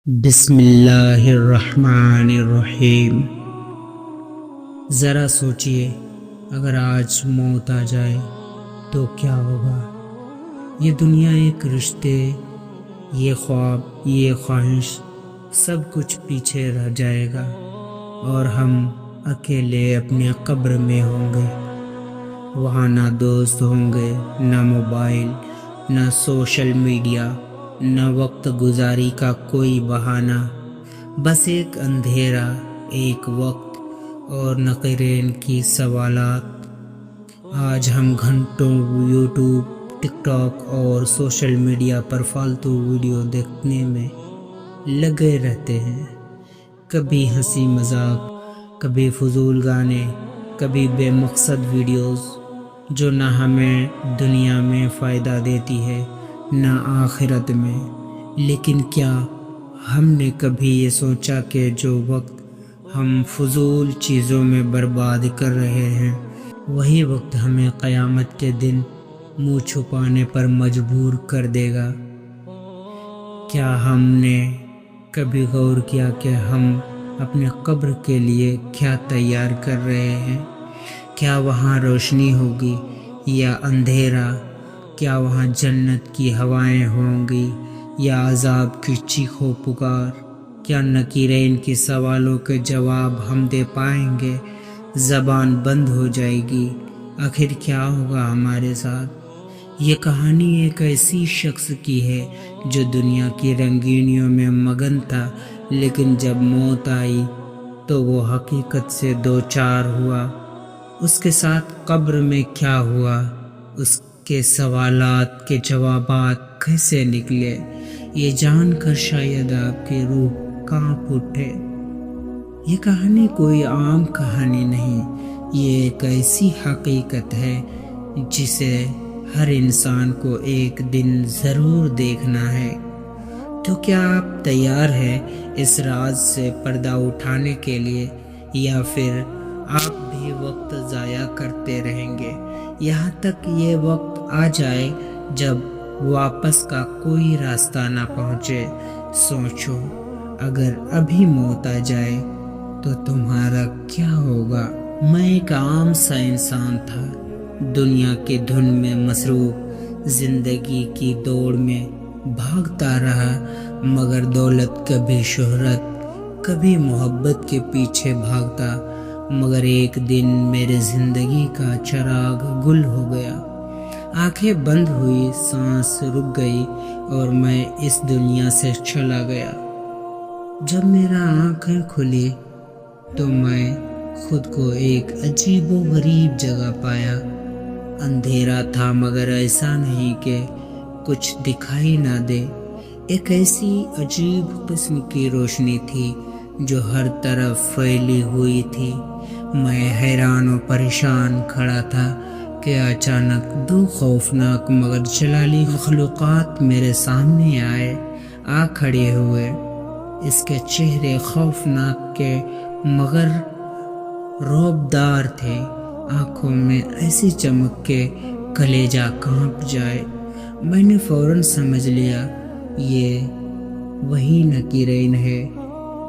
بسم اللہ الرحمن الرحیم۔ ذرا سوچئے، اگر آج موت آ جائے تو کیا ہوگا؟ یہ دنیا، ایک رشتے، یہ خواب، یہ خواہش، سب کچھ پیچھے رہ جائے گا اور ہم اکیلے اپنے قبر میں ہوں گے۔ وہاں نہ دوست ہوں گے، نہ موبائل، نہ سوشل میڈیا، نہ وقت گزاری کا کوئی بہانہ، بس ایک اندھیرا، ایک وقت اور نقیرین کی سوالات۔ آج ہم گھنٹوں یوٹیوب، ٹک ٹاک اور سوشل میڈیا پر فالتو ویڈیو دیکھنے میں لگے رہتے ہیں۔ کبھی ہنسی مذاق، کبھی فضول گانے، کبھی بے مقصد ویڈیوز جو نہ ہمیں دنیا میں فائدہ دیتی ہے نہ آخرت میں۔ لیکن کیا ہم نے کبھی یہ سوچا کہ جو وقت ہم فضول چیزوں میں برباد کر رہے ہیں، وہی وقت ہمیں قیامت کے دن منہ چھپانے پر مجبور کر دے گا؟ کیا ہم نے کبھی غور کیا کہ ہم اپنے قبر کے لیے کیا تیار کر رہے ہیں؟ کیا وہاں روشنی ہوگی یا اندھیرا؟ کیا وہاں جنت کی ہوائیں ہوں گی یا عذاب کی چیخ و پکار؟ کیا نکیرین کے سوالوں کے جواب ہم دے پائیں گے؟ زبان بند ہو جائے گی۔ آخر کیا ہوگا ہمارے ساتھ؟ یہ کہانی ایک ایسی شخص کی ہے جو دنیا کی رنگینیوں میں مگن تھا، لیکن جب موت آئی تو وہ حقیقت سے دوچار ہوا۔ اس کے ساتھ قبر میں کیا ہوا، اس کے سوالات کے جوابات کیسے نکلے، یہ جان کر شاید آپ کی روح کانپ اٹھے۔ یہ کہانی کوئی عام کہانی نہیں، یہ ایک ایسی حقیقت ہے جسے ہر انسان کو ایک دن ضرور دیکھنا ہے۔ تو کیا آپ تیار ہیں اس راز سے پردہ اٹھانے کے لیے، یا پھر آپ بھی وقت ضائع کرتے رہیں گے یہاں تک یہ وقت آ جائے جب واپس کا کوئی راستہ نہ پہنچے؟ سوچو، اگر ابھی موت آ جائے تو تمہارا کیا ہوگا؟ میں ایک عام سا انسان تھا، دنیا کے دھن میں مصروف، زندگی کی دوڑ میں بھاگتا رہا، مگر دولت، کبھی شہرت، کبھی محبت کے پیچھے بھاگتا۔ مگر ایک دن میرے زندگی کا چراغ گل ہو گیا، آنکھیں بند ہوئی، سانس رک گئی اور میں اس دنیا سے چلا گیا۔ جب میرا آنکھیں کھلی تو میں خود کو ایک عجیب و غریب جگہ پایا۔ اندھیرا تھا مگر ایسا نہیں کہ کچھ دکھائی نہ دے، ایک ایسی عجیب قسم کی روشنی تھی جو ہر طرف پھیلی ہوئی تھی۔ میں حیران و پریشان کھڑا تھا کہ اچانک دو خوفناک مگر جلالی مخلوقات میرے سامنے آ کھڑے ہوئے۔ اس کے چہرے خوفناک کے مگر رعبدار تھے، آنکھوں میں ایسی چمک کہ کلیجہ کانپ جائے۔ میں نے فوراً سمجھ لیا، یہ وہی نکیرین ہے،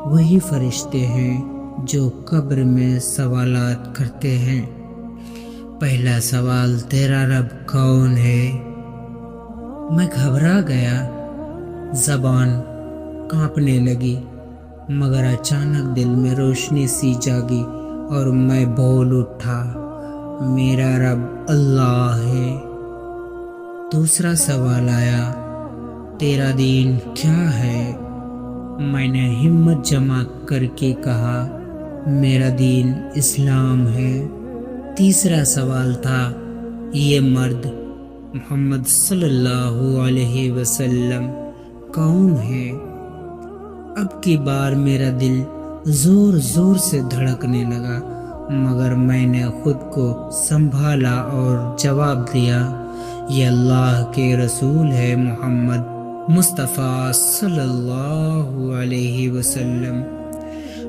وہی فرشتے ہیں جو قبر میں سوالات کرتے ہیں۔ پہلا سوال، تیرا رب کون ہے؟ میں گھبرا گیا، زبان کانپنے لگی، مگر اچانک دل میں روشنی سی جاگی اور میں بول اٹھا، میرا رب اللہ ہے۔ دوسرا سوال آیا، تیرا دین کیا ہے؟ میں نے ہمت جمع کر کے کہا، میرا دین اسلام ہے۔ تیسرا سوال تھا، یہ مرد محمد صلی اللہ علیہ وسلم کون ہے؟ اب کی بار میرا دل زور زور سے دھڑکنے لگا، مگر میں نے خود کو سنبھالا اور جواب دیا، یہ اللہ کے رسول ہے، محمد مصطفیٰ صلی اللہ علیہ وسلم۔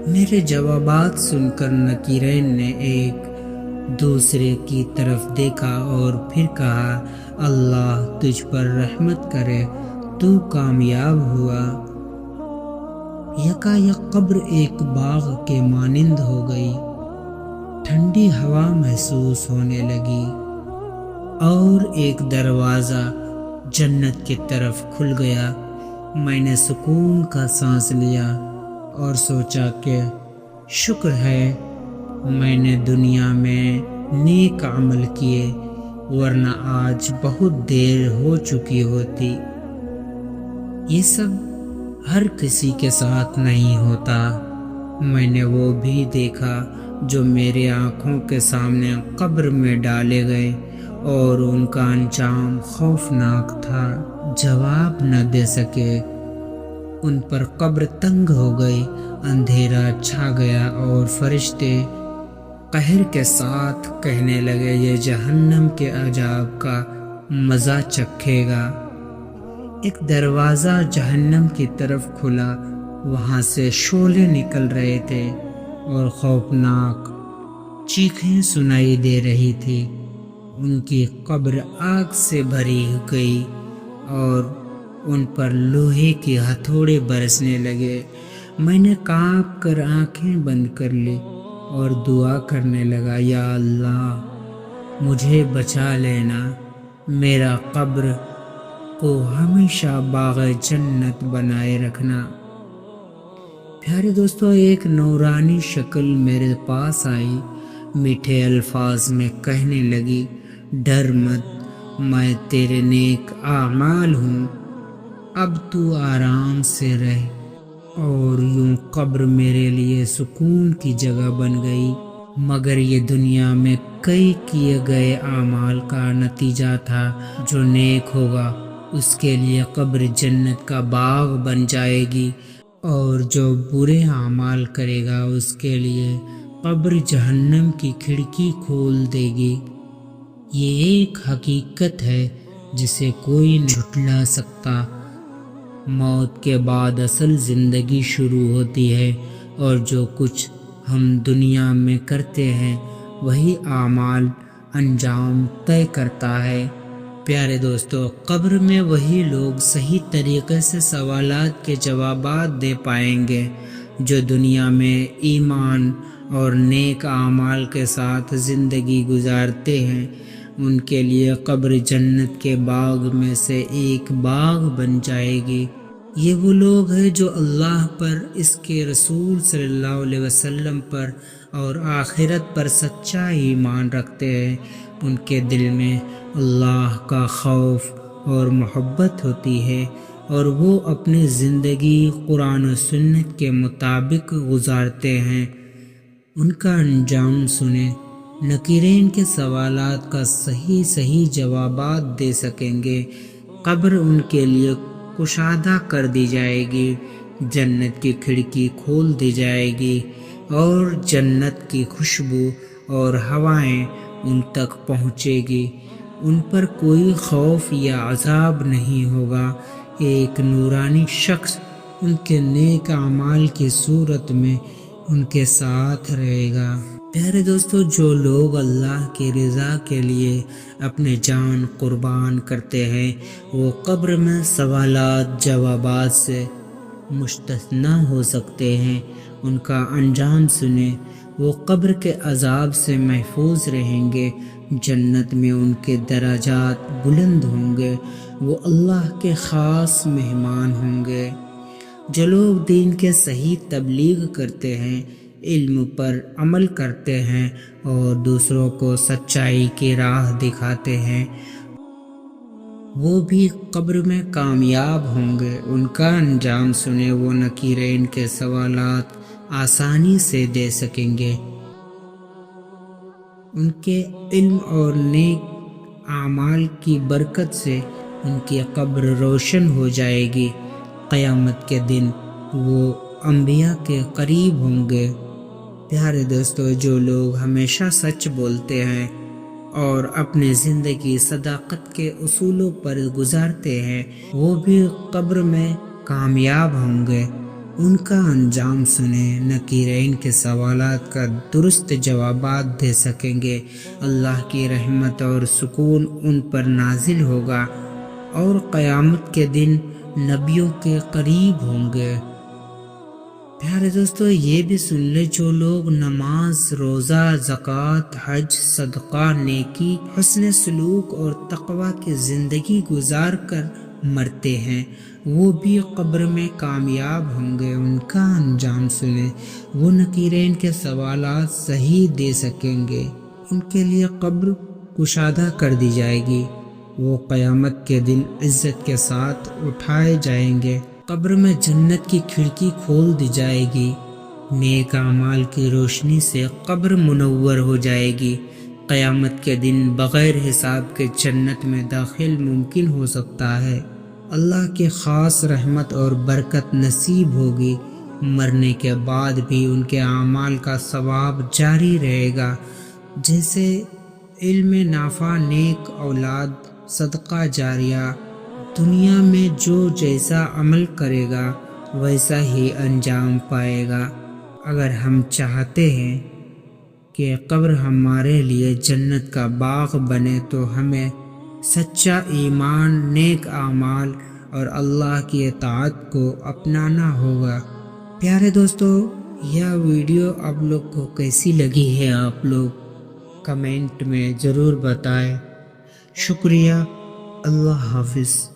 میرے جوابات سن کر نکیرین نے ایک دوسرے کی طرف دیکھا اور پھر کہا، اللہ تجھ پر رحمت کرے، تو کامیاب ہوا۔ یکایک قبر ایک باغ کے مانند ہو گئی، ٹھنڈی ہوا محسوس ہونے لگی اور ایک دروازہ جنت کی طرف کھل گیا۔ میں نے سکون کا سانس لیا اور سوچا کہ شکر ہے میں نے دنیا میں نیک عمل کیے، ورنہ آج بہت دیر ہو چکی ہوتی۔ یہ سب ہر کسی کے ساتھ نہیں ہوتا۔ میں نے وہ بھی دیکھا جو میرے آنکھوں کے سامنے قبر میں ڈالے گئے اور ان کا انجام خوفناک تھا، جواب نہ دے سکے۔ ان پر قبر تنگ ہو گئی، اندھیرا چھا گیا اور فرشتے قہر کے ساتھ کہنے لگے یہ جہنم کے عذاب کا مزہ چکھے گا۔ ایک دروازہ جہنم کی طرف کھلا، وہاں سے شعلے نکل رہے تھے اور خوفناک چیخیں سنائی دے رہی تھی۔ ان کی قبر آگ سے بھری گئی اور ان پر لوہے کے ہتھوڑے برسنے لگے۔ میں نے کانپ کر آنکھیں بند کر لی اور دعا کرنے لگا، یا اللہ مجھے بچا لینا، میرا قبر کو ہمیشہ باغ جنت بنائے رکھنا۔ پیارے دوستو، ایک نورانی شکل میرے پاس آئی، میٹھے الفاظ میں کہنے لگی، ڈر مت، میں تیرے نیک اعمال ہوں، اب تو آرام سے رہ۔ اور یوں قبر میرے لیے سکون کی جگہ بن گئی، مگر یہ دنیا میں کئی کیے گئے اعمال کا نتیجہ تھا۔ جو نیک ہوگا اس کے لیے قبر جنت کا باغ بن جائے گی، اور جو برے اعمال کرے گا اس کے لیے قبر جہنم کی کھڑکی کھول دے گی۔ یہ ایک حقیقت ہے جسے کوئی نہیں جھٹلا سکتا۔ موت کے بعد اصل زندگی شروع ہوتی ہے، اور جو کچھ ہم دنیا میں کرتے ہیں وہی اعمال انجام طے کرتا ہے۔ پیارے دوستو، قبر میں وہی لوگ صحیح طریقے سے سوالات کے جوابات دے پائیں گے جو دنیا میں ایمان اور نیک اعمال کے ساتھ زندگی گزارتے ہیں۔ ان کے لیے قبر جنت کے باغ میں سے ایک باغ بن جائے گی۔ یہ وہ لوگ ہیں جو اللہ پر، اس کے رسول صلی اللہ علیہ وسلم پر اور آخرت پر سچا ایمان رکھتے ہیں۔ ان کے دل میں اللہ کا خوف اور محبت ہوتی ہے، اور وہ اپنی زندگی قرآن و سنت کے مطابق گزارتے ہیں۔ ان کا انجام سنیں، نکیرین کے سوالات کا صحیح جوابات دے سکیں گے۔ قبر ان کے لیے کشادہ کر دی جائے گی، جنت کی کھڑکی کھول دی جائے گی، اور جنت کی خوشبو اور ہوائیں ان تک پہنچے گی۔ ان پر کوئی خوف یا عذاب نہیں ہوگا۔ ایک نورانی شخص ان کے نیک اعمال کی صورت میں ان کے ساتھ رہے گا۔ پیارے دوستو، جو لوگ اللہ کی رضا کے لیے اپنے جان قربان کرتے ہیں وہ قبر میں سوالات جوابات سے مستثنی ہو سکتے ہیں۔ ان کا انجام سنیں، وہ قبر کے عذاب سے محفوظ رہیں گے۔ جنت میں ان کے درجات بلند ہوں گے، وہ اللہ کے خاص مہمان ہوں گے۔ جو لوگ دین کے صحیح تبلیغ کرتے ہیں، علم پر عمل کرتے ہیں اور دوسروں کو سچائی کی راہ دکھاتے ہیں، وہ بھی قبر میں کامیاب ہوں گے۔ ان کا انجام سنیں، وہ نکیرین کے سوالات آسانی سے دے سکیں گے۔ ان کے علم اور نیک اعمال کی برکت سے ان کی قبر روشن ہو جائے گی۔ قیامت کے دن وہ انبیاء کے قریب ہوں گے۔ پیارے دوستو، جو لوگ ہمیشہ سچ بولتے ہیں اور اپنی زندگی صداقت کے اصولوں پر گزارتے ہیں، وہ بھی قبر میں کامیاب ہوں گے۔ ان کا انجام سنیں، نکیرین کے سوالات کا درست جوابات دے سکیں گے۔ اللہ کی رحمت اور سکون ان پر نازل ہوگا، اور قیامت کے دن نبیوں کے قریب ہوں گے۔ پیارے دوستو یہ بھی سن لے جو لوگ نماز، روزہ، زکوٰۃ، حج، صدقہ، نیکی، حسن سلوک اور تقوی کی زندگی گزار کر مرتے ہیں وہ بھی قبر میں کامیاب ہوں گے۔ ان کا انجام سنیں، وہ نکیرین کے سوالات صحیح دے سکیں گے، ان کے لیے قبر کشادہ کر دی جائے گی، وہ قیامت کے دن عزت کے ساتھ اٹھائے جائیں گے، قبر میں جنت کی کھڑکی کھول دی جائے گی، نیک اعمال کی روشنی سے قبر منور ہو جائے گی، قیامت کے دن بغیر حساب کے جنت میں داخل ممکن ہو سکتا ہے، اللہ کی خاص رحمت اور برکت نصیب ہوگی، مرنے کے بعد بھی ان کے اعمال کا ثواب جاری رہے گا، جیسے علم نافع، نیک اولاد، صدقہ جاریہ۔ دنیا میں جو جیسا عمل کرے گا ویسا ہی انجام پائے گا۔ اگر ہم چاہتے ہیں کہ قبر ہمارے لیے جنت کا باغ بنے تو ہمیں سچا ایمان، نیک اعمال اور اللہ کی اطاعت کو اپنانا ہوگا۔ پیارے دوستو، یہ ویڈیو آپ لوگ کو کیسی لگی ہے آپ لوگ کمنٹ میں ضرور بتائیں۔ شکریہ، اللہ حافظ۔